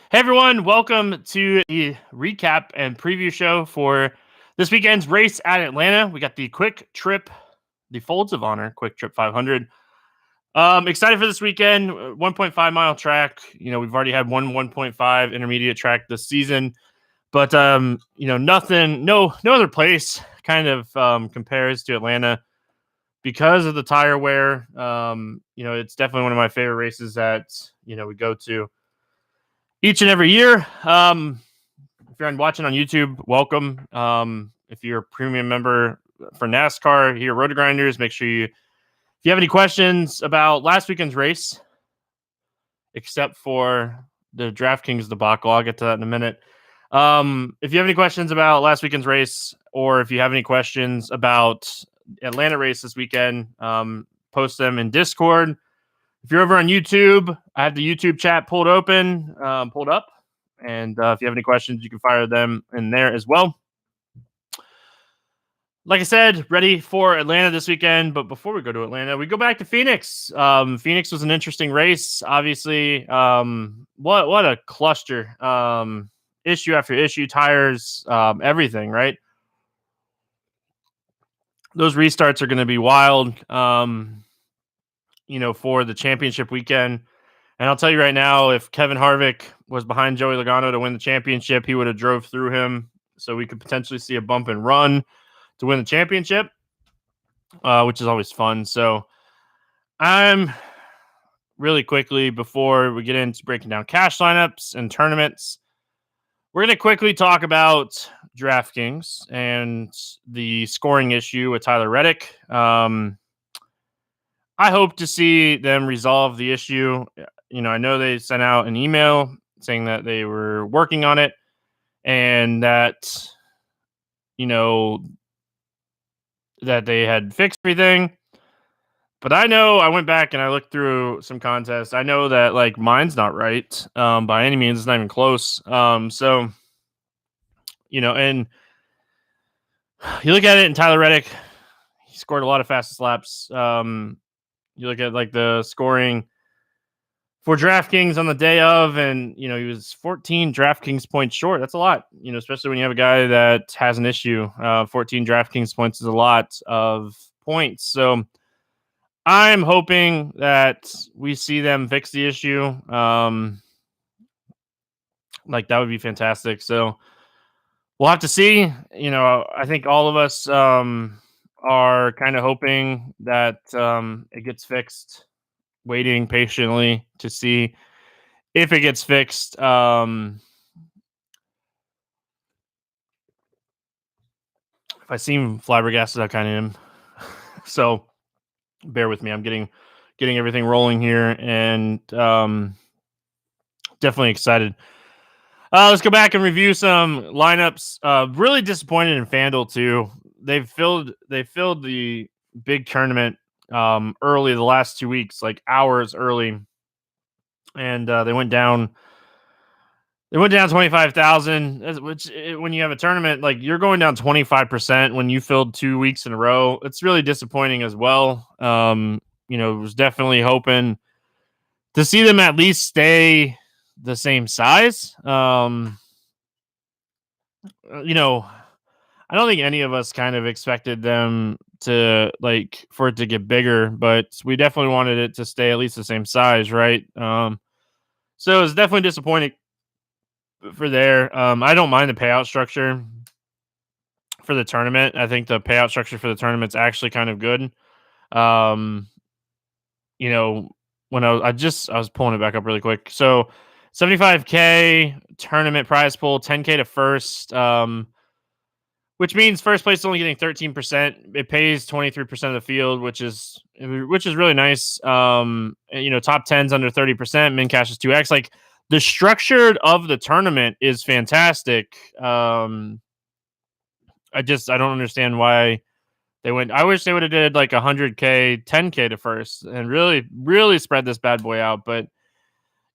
Hey everyone, welcome to the recap and preview show for this weekend's race at Atlanta. We got the QuikTrip, the Folds of Honor QuikTrip 500. Excited for this weekend. 1.5 mile track. We've already had 1.5 intermediate track this season, but nothing, no other place kind of compares to Atlanta because of the tire wear. It's definitely one of my favorite races that we go to each and every year. If you're watching on YouTube, welcome. If you're a premium member for NASCAR here at RotoGrinders, make sure if you have any questions about last weekend's race, except for the DraftKings debacle, I'll get to that in a minute. If you have any questions about last weekend's race, or if you have any questions about Atlanta race this weekend, post them in Discord. If you're over on YouTube, I have the YouTube chat pulled up. And if you have any questions, you can fire them in there as well. Like I said, ready for Atlanta this weekend. But before we go to Atlanta, we go back to Phoenix. Phoenix was an interesting race. Obviously, what a cluster. Issue after issue, tires, everything, right? Those restarts are going to be wild, for the championship weekend. And I'll tell you right now, if Kevin Harvick was behind Joey Logano to win the championship, he would have drove through him. So we could potentially see a bump and run to win the championship, which is always fun. So I'm really quickly, before we get into breaking down cash lineups and tournaments, we're going to quickly talk about DraftKings and the scoring issue with Tyler Reddick. I hope to see them resolve the issue. I know they sent out an email saying that they were working on it and that, that they had fixed everything. But I know I went back and I looked through some contests. I know that mine's not right by any means. It's not even close. And you look at it, and Tyler Reddick, he scored a lot of fastest laps. You look at the scoring for DraftKings on the day of, and he was 14 DraftKings points short. That's a lot, especially when you have a guy that has an issue. 14 DraftKings points is a lot of points. So I'm hoping that we see them fix the issue. That would be fantastic. So we'll have to see. I think all of us are kind of hoping that it gets fixed, waiting patiently to see if it gets fixed. If I seem flabbergasted, I kind of am. So bear with me. I'm getting everything rolling here, and definitely excited. Let's go back and review some lineups. Really disappointed in FanDuel too. They filled the big tournament early the last 2 weeks, hours early, and they went down. They went down 25,000, which when you have a tournament, you're going down 25% when you filled 2 weeks in a row. It's really disappointing as well. Was definitely hoping to see them at least stay the same size. I don't think any of us kind of expected them to for it to get bigger, but we definitely wanted it to stay at least the same size, right? So it's definitely disappointing for there. I don't mind the payout structure for the tournament. I think the payout structure for the tournament's actually kind of good. When I was pulling it back up really quick. So 75K tournament prize pool, 10K to first, which means first place is only getting 13%. It pays 23% of the field, which is really nice. Top 10's under 30%. Min cash is 2x. The structure of the tournament is fantastic. I don't understand why they went. I wish they would have did 100K, 10K to first, and really spread this bad boy out. But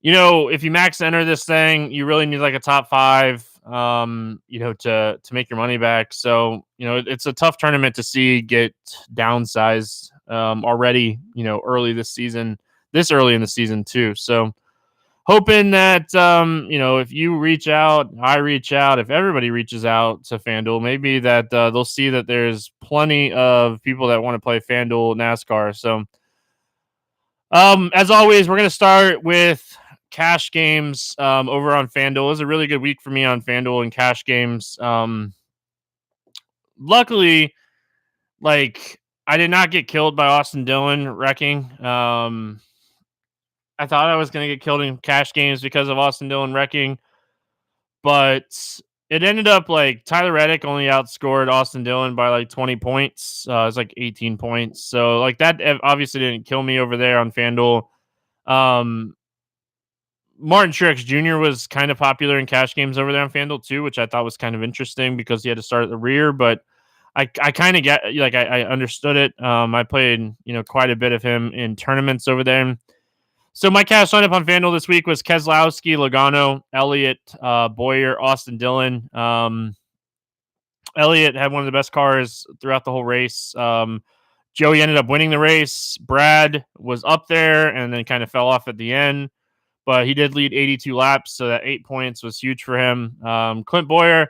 if you max enter this thing, you really need a top 5, to make your money back. So it's a tough tournament to see get downsized already. Early this season, this early in the season too. So hoping that, if you reach out, I reach out, if everybody reaches out to FanDuel, maybe that they'll see that there's plenty of people that want to play FanDuel NASCAR. So, as always, we're going to start with cash games over on FanDuel. It was a really good week for me on FanDuel and cash games. Luckily, I did not get killed by Austin Dillon wrecking. I thought I was going to get killed in cash games because of Austin Dillon wrecking, but it ended up Tyler Reddick only outscored Austin Dillon by 20 points. It's 18 points. So that obviously didn't kill me over there on FanDuel. Martin Truex Jr. was kind of popular in cash games over there on FanDuel too, which I thought was kind of interesting because he had to start at the rear, but I kind of get I understood it. I played quite a bit of him in tournaments over there. So my cash lineup on FanDuel this week was Keselowski, Logano, Elliott, Boyer, Austin Dillon. Elliott had one of the best cars throughout the whole race. Joey ended up winning the race. Brad was up there and then kind of fell off at the end, but he did lead 82 laps, so that 8 points was huge for him. Clint Boyer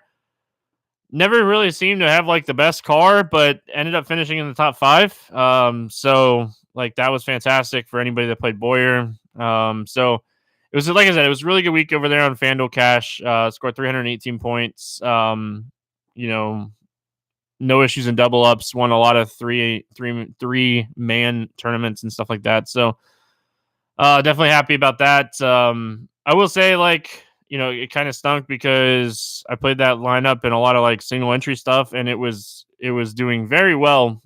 never really seemed to have the best car, but ended up finishing in the top 5. So that was fantastic for anybody that played Boyer. So it was, like I said, it was a really good week over there on FanDuel Cash. Scored 318 points. No issues in double ups. Won a lot of three man tournaments and stuff like that. So definitely happy about that. I will say it kind of stunk because I played that lineup in a lot of single entry stuff, and it was doing very well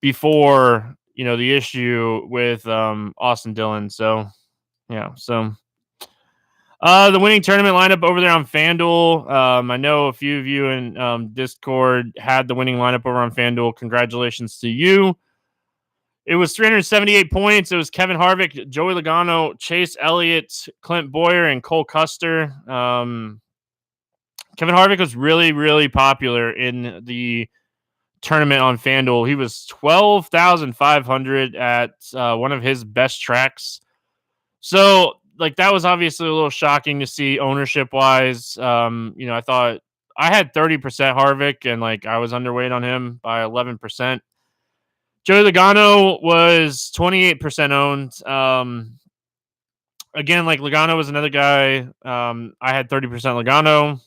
before the issue with Austin Dillon. So yeah, so the winning tournament lineup over there on FanDuel. I know a few of you in Discord had the winning lineup over on FanDuel. Congratulations to you. It was 378 points. It was Kevin Harvick, Joey Logano, Chase Elliott, Clint Boyer, and Cole Custer. Kevin Harvick was really, really popular in the tournament on FanDuel. He was 12,500 at one of his best tracks. So, that was obviously a little shocking to see ownership-wise. I thought I had 30% Harvick, and I was underweight on him by 11%. Joey Logano was 28% owned. Again, Logano was another guy. I had 30% Logano.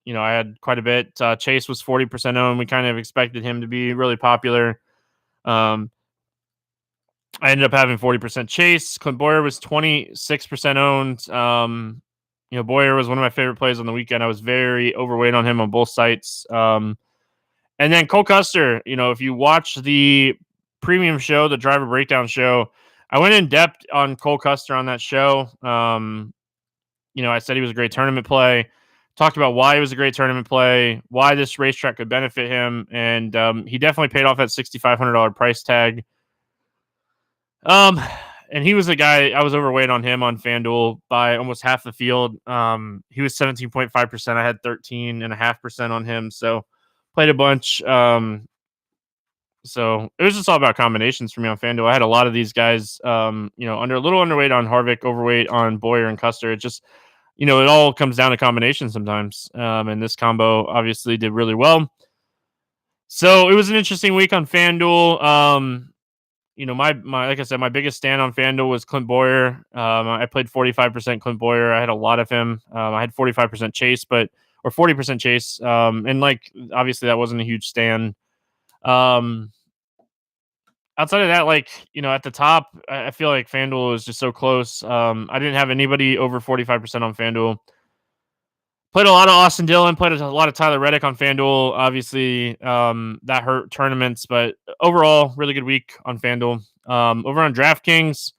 I had quite a bit. Chase was 40% owned. We kind of expected him to be really popular. I ended up having 40% Chase. Clint Boyer was 26% owned. Boyer was one of my favorite plays on the weekend. I was very overweight on him on both sites. And then Cole Custer, if you watch the premium show, the driver breakdown show, I went in depth on Cole Custer on that show. I said he was a great tournament play, talked about why he was a great tournament play, why this racetrack could benefit him, and he definitely paid off that $6,500 price tag. And he was a guy, I was overweight on him on FanDuel by almost half the field. He was 17.5%. I had 13.5% on him, so played a bunch. So it was just all about combinations for me on FanDuel. I had a lot of these guys, a little underweight on Harvick, overweight on Boyer and Custer. It just, it all comes down to combinations sometimes. And this combo obviously did really well. So it was an interesting week on FanDuel. My like I said, my biggest stand on FanDuel was Clint Boyer. I played 45% Clint Boyer. I had a lot of him. I had 45% Chase, or 40% Chase. And obviously that wasn't a huge stand. Outside of that, at the top, I feel like FanDuel is just so close. I didn't have anybody over 45% on FanDuel. Played a lot of Austin Dillon, played a lot of Tyler Reddick on FanDuel. Obviously, that hurt tournaments, but overall, really good week on FanDuel. Over on DraftKings,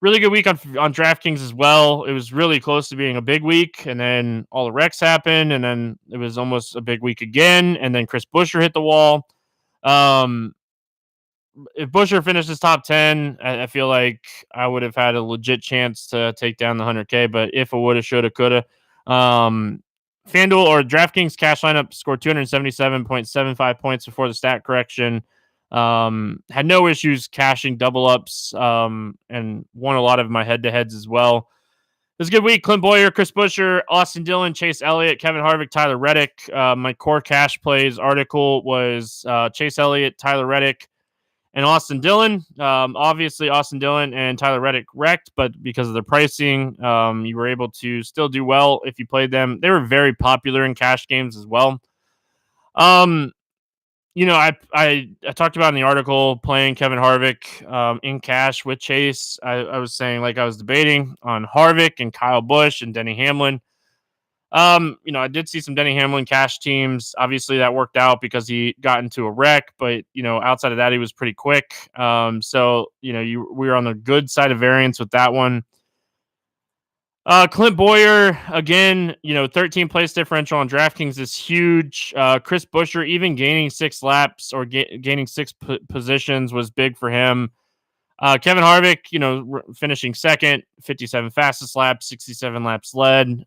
really good week on DraftKings as well. It was really close to being a big week, and then all the wrecks happened, and then it was almost a big week again, and then Chris Buescher hit the wall. If Buescher finishes top 10, I feel like I would have had a legit chance to take down the 100K, but if I woulda, shoulda, coulda. FanDuel or DraftKings cash lineup scored 277.75 points before the stat correction. Had no issues cashing double ups, and won a lot of my head-to-heads as well. It was a good week. Clint Boyer, Chris Buescher, Austin Dillon, Chase Elliott, Kevin Harvick, Tyler Reddick. My core cash plays article was Chase Elliott, Tyler Reddick, and Austin Dillon. Obviously, Austin Dillon and Tyler Reddick wrecked, but because of the pricing, you were able to still do well if you played them. They were very popular in cash games as well. I talked about in the article playing Kevin Harvick in cash with Chase. I was saying, like, I was debating on Harvick and Kyle Busch and Denny Hamlin. I did see some Denny Hamlin cash teams. Obviously, that worked out because he got into a wreck, but outside of that, he was pretty quick. We were on the good side of variance with that one. Clint Boyer, again, 13 place differential on DraftKings is huge. Chris Buescher, even gaining 6 laps or gaining 6 positions was big for him. Kevin Harvick, finishing second, 57 fastest laps, 67 laps led.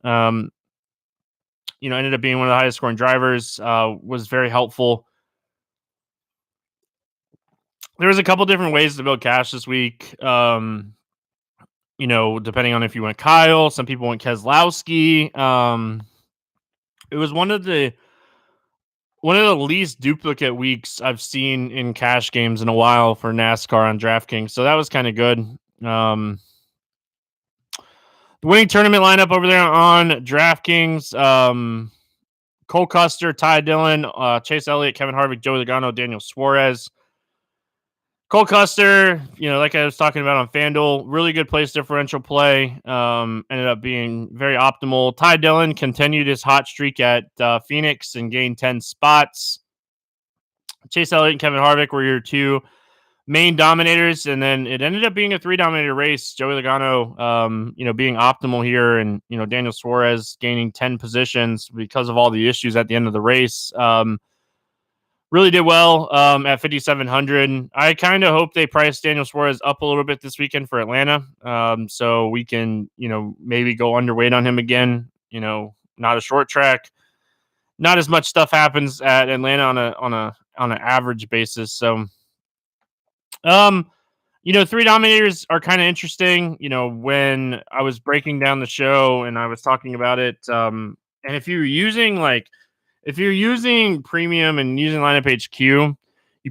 Ended up being one of the highest scoring drivers, was very helpful. There was a couple different ways to build cash this week. Depending on if you went Kyle, some people went Keselowski. It was one of the least duplicate weeks I've seen in cash games in a while for NASCAR on DraftKings. So that was kind of good. The winning tournament lineup over there on DraftKings, Cole Custer, Ty Dillon, Chase Elliott, Kevin Harvick, Joey Logano, Daniel Suarez. Cole Custer, like I was talking about on FanDuel, really good place differential play. Ended up being very optimal. Ty Dillon continued his hot streak at Phoenix and gained 10 spots. Chase Elliott and Kevin Harvick were your 2 main dominators, and then it ended up being a 3-dominator race. Joey Logano, being optimal here, and Daniel Suarez gaining 10 positions because of all the issues at the end of the race. Really did well at 5,700. I kind of hope they price Daniel Suarez up a little bit this weekend for Atlanta, so we can, maybe go underweight on him again. Not a short track, not as much stuff happens at Atlanta on an average basis. So, 3 dominators are kind of interesting. When I was breaking down the show and I was talking about it, and if you're using premium and using lineup HQ, you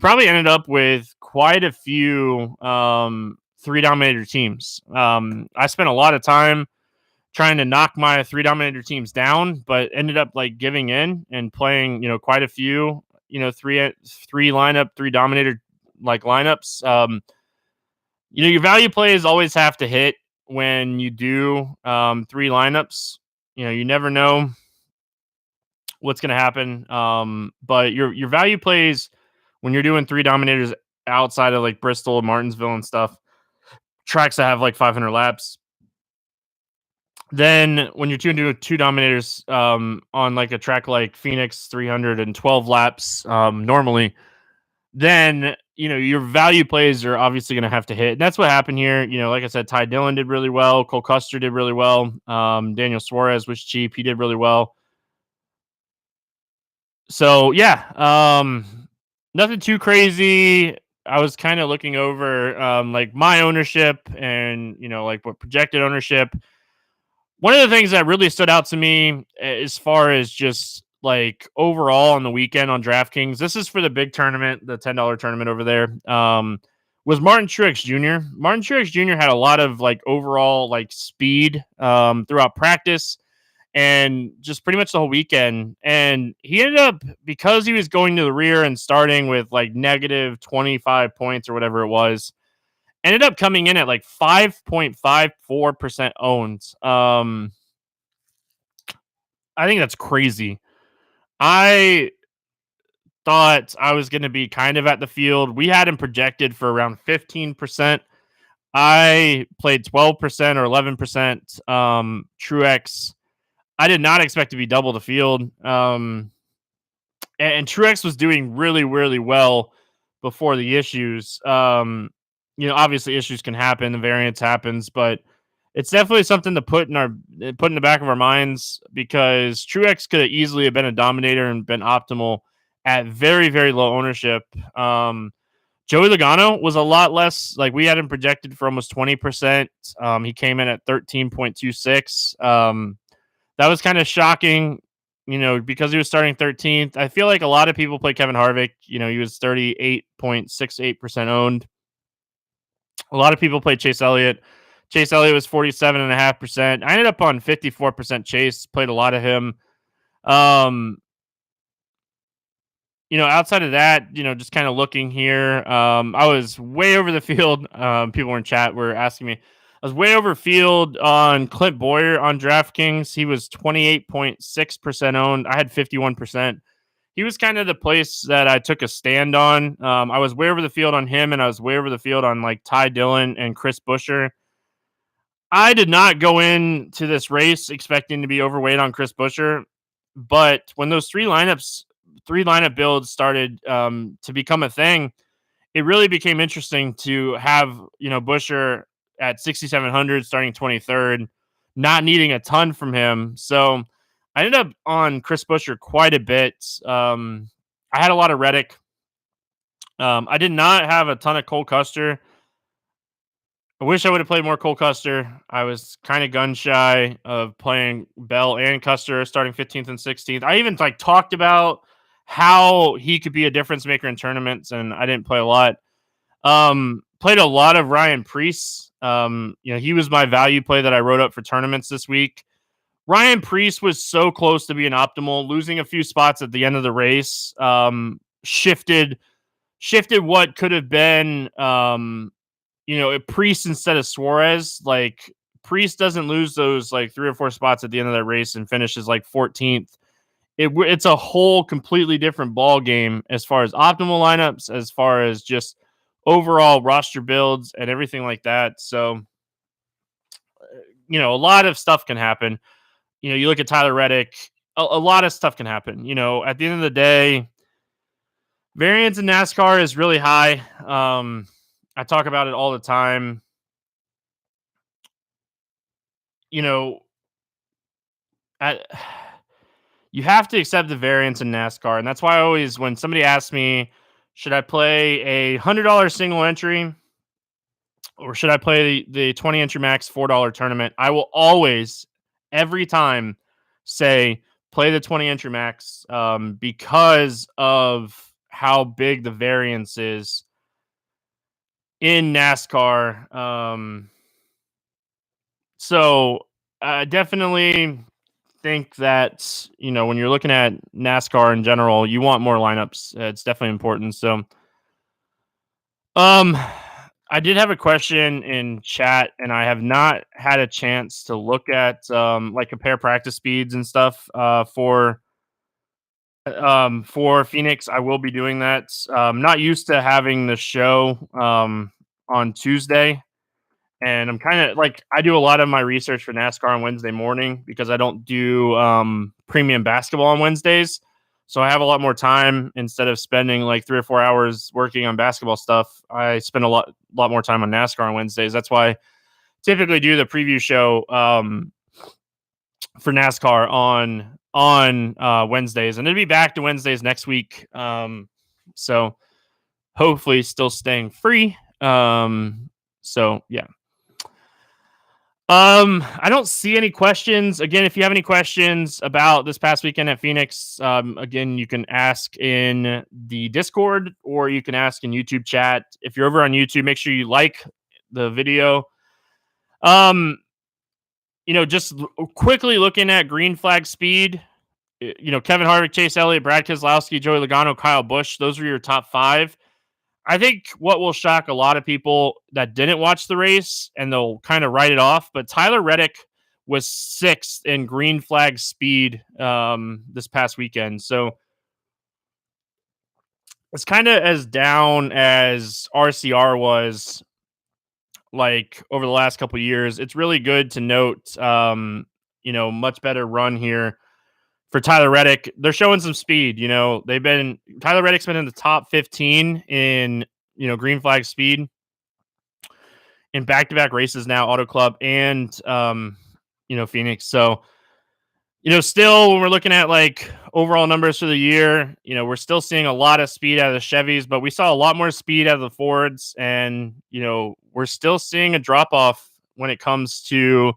probably ended up with quite a few 3 dominator teams. I spent a lot of time trying to knock my 3 dominator teams down, but ended up giving in and playing, quite a few, 3 lineup, 3 dominator lineups. Your value plays always have to hit when you do 3 lineups. You never know what's going to happen. But your value plays when you're doing 3 dominators outside of Bristol, Martinsville and stuff, tracks that have 500 laps. Then when you're doing 2 dominators on a track like Phoenix, 312 laps normally, then your value plays are obviously going to have to hit. And that's what happened here. Like I said, Ty Dillon did really well. Cole Custer did really well. Daniel Suarez was cheap. He did really well. So yeah, nothing too crazy. I was kind of looking over my ownership and what projected ownership. One of the things that really stood out to me as far as just overall on the weekend on DraftKings, this is for the big tournament, the $10 tournament over there, was Martin Truex Jr. Martin Truex Jr. had a lot of overall speed throughout practice and just pretty much the whole weekend. And he ended up, because he was going to the rear and starting with negative 25 points or whatever it was, ended up coming in at 5.54% owned. I think that's crazy. I thought I was going to be kind of at the field. We had him projected for around 15%. I played 12% or 11% Truex. I did not expect to be double the field. And Truex was doing really, really well before the issues. Obviously issues can happen, the variance happens, but it's definitely something to put in the back of our minds, because Truex could have easily have been a dominator and been optimal at very, very low ownership. Joey Logano was a lot less. Like, we had him projected for almost 20%. He came in at 13.26. That was kind of shocking, because he was starting 13th. I feel like a lot of people play Kevin Harvick. He was 38.68% owned. A lot of people played Chase Elliott. Chase Elliott was 47.5%. I ended up on 54% Chase, played a lot of him. Outside of that, just kind of looking here, I was way over the field. People in chat were asking me. I was way over field on Clint Boyer on DraftKings. He was 28.6% owned. I had 51%. He was kind of the place that I took a stand on. I was way over the field on him, and I was way over the field on like Ty Dillon and Chris Buescher. I did not go into this race expecting to be overweight on Chris Buescher, but when those three lineup builds started to become a thing, it really became interesting to have Buescher at 6,700 starting 23rd, not needing a ton from him. So I ended up on Chris Buescher quite a bit. I had a lot of Reddick. I did not have a ton of Cole Custer. I wish I would have played more Cole Custer. I was kind of gun shy of playing Bell and Custer starting 15th and 16th. I even talked about how he could be a difference maker in tournaments, and I didn't play a lot. Played a lot of Ryan Preece. He was my value play that I wrote up for tournaments this week. Ryan Preece was so close to being optimal, losing a few spots at the end of the race. Shifted what could have been Preece instead of Suarez. Like, Preece doesn't lose those 3 or 4 spots at the end of that race and finishes 14th. It's a whole completely different ball game as far as optimal lineups, as far as just overall roster builds and everything like that. So, a lot of stuff can happen. You look at Tyler Reddick, a lot of stuff can happen. At the end of the day, variance in NASCAR is really high. I talk about it all the time. You have to accept the variance in NASCAR. And that's why I always, when somebody asks me, should I play a $100 single entry or should I play the 20 entry max $4 tournament? I will always, every time, say play the 20 entry max because of how big the variance is in NASCAR. So definitely think that, when you're looking at NASCAR in general, you want more lineups. It's definitely important. So, I did have a question in chat, and I have not had a chance to look at compare practice speeds and stuff for Phoenix. I will be doing that. Not used to having the show on Tuesday. And I'm kind of I do a lot of my research for NASCAR on Wednesday morning because I don't do premium basketball on Wednesdays. So I have a lot more time. Instead of spending 3 or 4 hours working on basketball stuff, I spend a lot more time on NASCAR on Wednesdays. That's why I typically do the preview show for NASCAR on Wednesdays. And it'll be back to Wednesdays next week. So hopefully still staying free. So yeah. I don't see any questions. Again, if you have any questions about this past weekend at Phoenix, again, you can ask in the Discord or you can ask in YouTube chat. If you're over on YouTube, make sure you like the video. Just quickly looking at green flag speed, Kevin Harvick, Chase Elliott, Brad Keselowski, Joey Logano, Kyle Busch, those are your top 5. I think what will shock a lot of people that didn't watch the race, and they'll kind of write it off, but Tyler Reddick was 6th in green flag speed this past weekend. So it's kind of as down as RCR was over the last couple of years. It's really good to note, much better run here for Tyler Reddick. They're showing some speed. Tyler Reddick's been in the top 15 in, green flag speed in back-to-back races now, Auto Club and, Phoenix. So Still when we're looking at like overall numbers for the year, we're still seeing a lot of speed out of the Chevys, but we saw a lot more speed out of the Fords, and we're still seeing a drop off when it comes to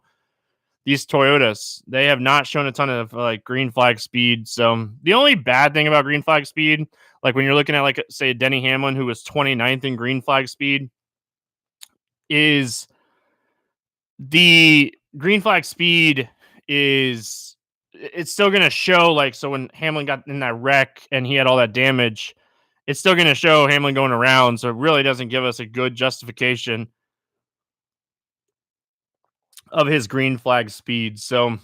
these Toyotas. They have not shown a ton of like green flag speed. So the only bad thing about green flag speed, like when you're looking at like say Denny Hamlin, who was 29th in green flag speed, is the green flag speed is it's still going to show like, so when Hamlin got in that wreck and he had all that damage, it's still going to show Hamlin going around. So it really doesn't give us a good justification of his green flag speed. So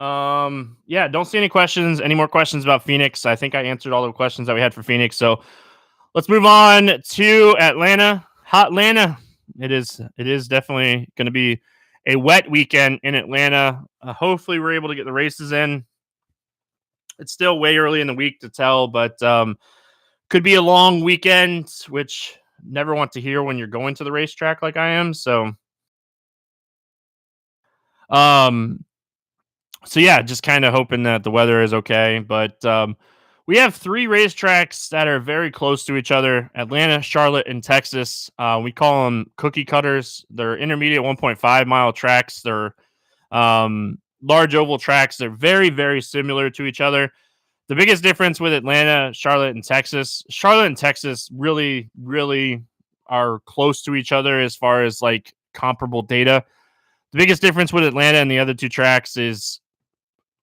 yeah, don't see any more questions about Phoenix. I think I answered all the questions that we had for Phoenix. So let's move on to Atlanta. Hot Atlanta. It is definitely going to be a wet weekend in Atlanta. Hopefully we're able to get the races in. It's still way early in the week to tell, but could be a long weekend, which never want to hear when you're going to the racetrack like I am. So yeah, just kind of hoping that the weather is okay. But we have 3 racetracks that are very close to each other: Atlanta, Charlotte, and Texas. We call them cookie cutters. They're intermediate 1.5 mile tracks. They're large oval tracks. They're very, very similar to each other. The biggest difference with Atlanta, Charlotte, and Texas really, really are close to each other as far as like comparable data. The biggest difference with Atlanta and the other 2 tracks is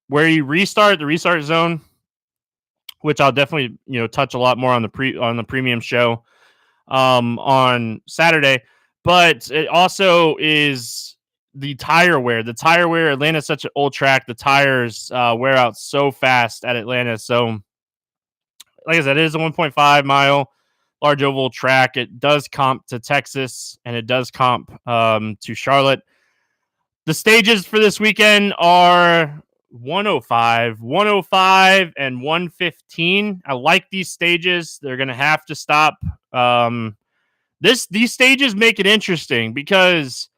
where you restart the restart zone, which I'll definitely touch a lot more on the premium show on Saturday. But it also is the tire wear. The tire wear. Atlanta's such an old track. The tires wear out so fast at Atlanta. So, like I said, it is a 1.5 mile large oval track. It does comp to Texas, and it does comp to Charlotte. The stages for this weekend are 105, 105, and 115. I like these stages. They're going to have to stop. These stages make it interesting because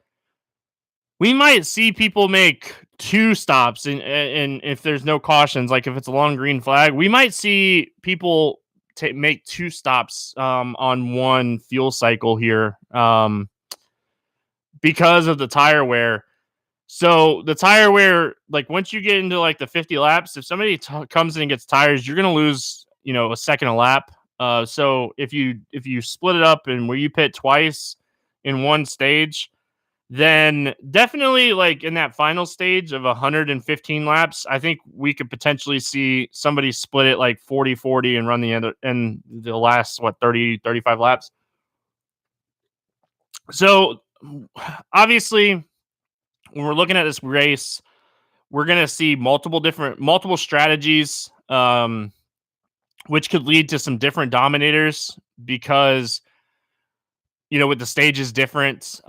we might see people make 2 stops, and if there's no cautions, like if it's a long green flag, we might see people make 2 stops on one fuel cycle here because of the tire wear. So the tire wear, like once you get into like the 50 laps, if somebody comes in and gets tires, you're going to lose, a second a lap. So if you split it up and where you pit twice in one stage, then definitely like in that final stage of 115 laps, I think we could potentially see somebody split it like 40-40 and run the last 30-35 laps. So obviously when we're looking at this race, we're going to see multiple strategies, which could lead to some different dominators because, with the stages different.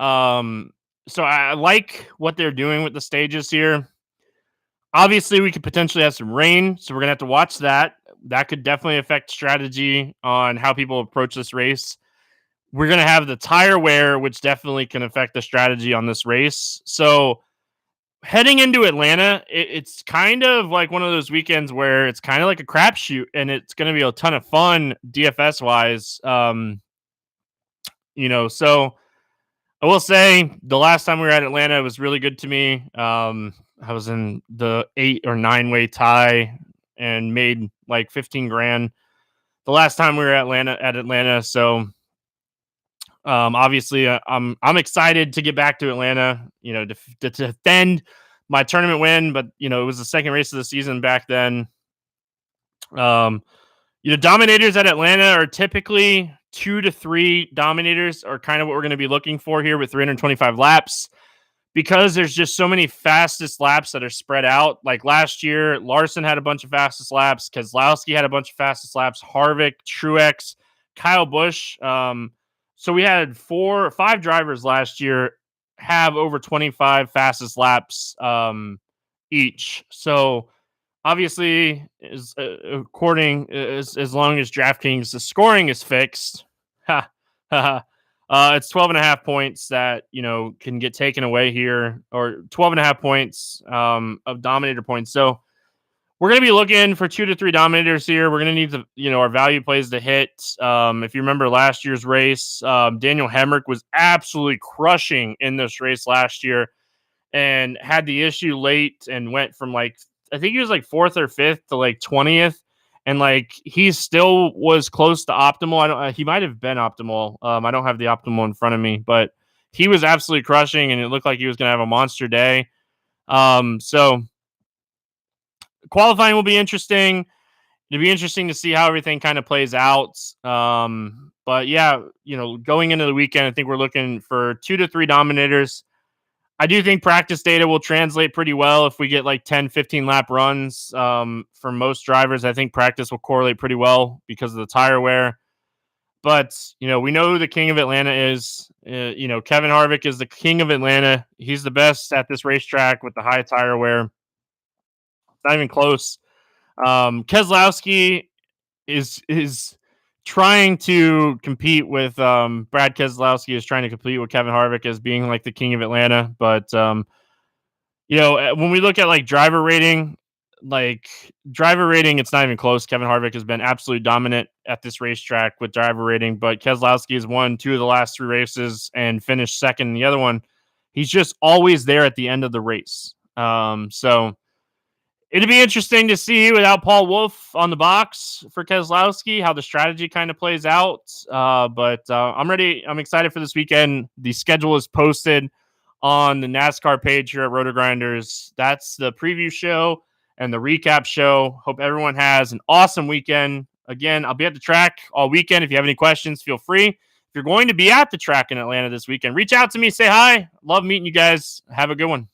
So I like what they're doing with the stages here. Obviously, we could potentially have some rain, so we're going to have to watch that. That could definitely affect strategy on how people approach this race. We're going to have the tire wear, which definitely can affect the strategy on this race. So heading into Atlanta, it's kind of like one of those weekends where it's kind of like a crapshoot, and it's going to be a ton of fun DFS wise. So I will say the last time we were at Atlanta, it was really good to me. I was in the 8 or 9 way tie and made like 15 grand the last time we were at Atlanta. So obviously I'm excited to get back to Atlanta, to defend my tournament win, but it was the second race of the season back then. Dominators at Atlanta are typically 2 to 3 dominators are kind of what we're going to be looking for here with 325 laps, because there's just so many fastest laps that are spread out. Like last year, Larson had a bunch of fastest laps. Keselowski had a bunch of fastest laps. Harvick, Truex, Kyle Busch. So we had 4 or 5 drivers last year have over 25 fastest laps each. So obviously, as long as DraftKings the scoring is fixed, It's 12.5 points that, can get taken away here, or 12.5 points of dominator points. So we're going to be looking for 2 to 3 dominators here. We're going to need our value plays to hit. If you remember last year's race, Daniel Hemrick was absolutely crushing in this race last year and had the issue late and went from I think he was 4th or 5th to 20th. And he still was close to optimal. He might have been optimal. I don't have the optimal in front of me, but he was absolutely crushing, and it looked like he was going to have a monster day. So qualifying will be interesting. It'll be interesting to see how everything kind of plays out. But yeah, going into the weekend, I think we're looking for 2 to 3 dominators. I do think practice data will translate pretty well if we get 10, 15 lap runs. For most drivers, I think practice will correlate pretty well because of the tire wear. But, we know who the king of Atlanta is. Kevin Harvick is the king of Atlanta. He's the best at this racetrack with the high tire wear. It's not even close. Keselowski is trying to compete with Brad Keselowski is trying to compete with Kevin Harvick as being the king of Atlanta. But when we look at driver rating, it's not even close. Kevin Harvick has been absolutely dominant at this racetrack with driver rating, but Keselowski has won 2 of the last 3 races and finished second in the other one. He's just always there at the end of the race. So it'd be interesting to see without Paul Wolf on the box for Keselowski how the strategy kind of plays out. But I'm ready. I'm excited for this weekend. The schedule is posted on the NASCAR page here at RotoGrinders. That's the preview show and the recap show. Hope everyone has an awesome weekend. Again, I'll be at the track all weekend. If you have any questions, feel free. If you're going to be at the track in Atlanta this weekend, reach out to me. Say hi. Love meeting you guys. Have a good one.